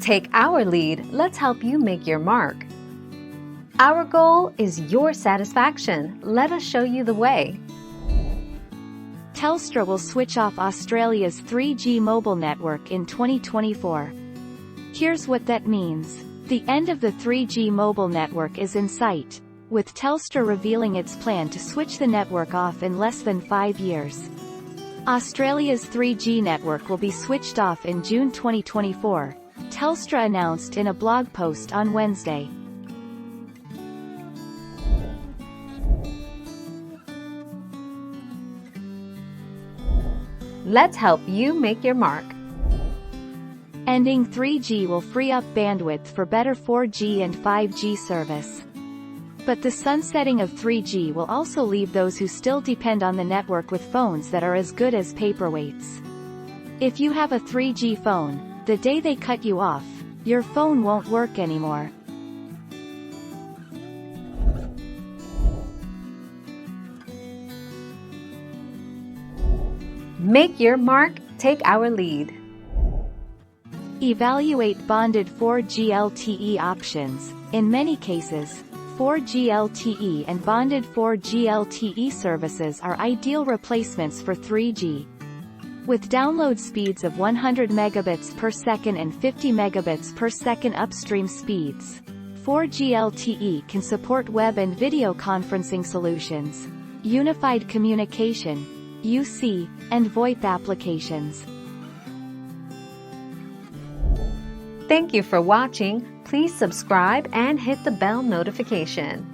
Take our lead, let's help you make your mark. Our goal is your satisfaction. Let us show you the way. Telstra will switch off Australia's 3G mobile network in 2024. Here's what that means. The end of the 3G mobile network is in sight, with Telstra revealing its plan to switch the network off in less than 5 years. Australia's 3G network will be switched off in June 2024, Telstra announced in a blog post on Wednesday. Let's help you make your mark. Ending 3G will free up bandwidth for better 4G and 5G service. But the sunsetting of 3G will also leave those who still depend on the network with phones that are as good as paperweights. If you have a 3G phone, the day they cut you off, your phone won't work anymore. Make your mark, take our lead. Evaluate bonded 4G LTE options. In many cases, 4G LTE and bonded 4G LTE services are ideal replacements for 3G. With download speeds of 100 megabits per second and 50 megabits per second upstream speeds, 4G LTE can support web and video conferencing solutions, unified communication, UC, and VoIP applications. Thank you for watching. Please subscribe and hit the bell notification.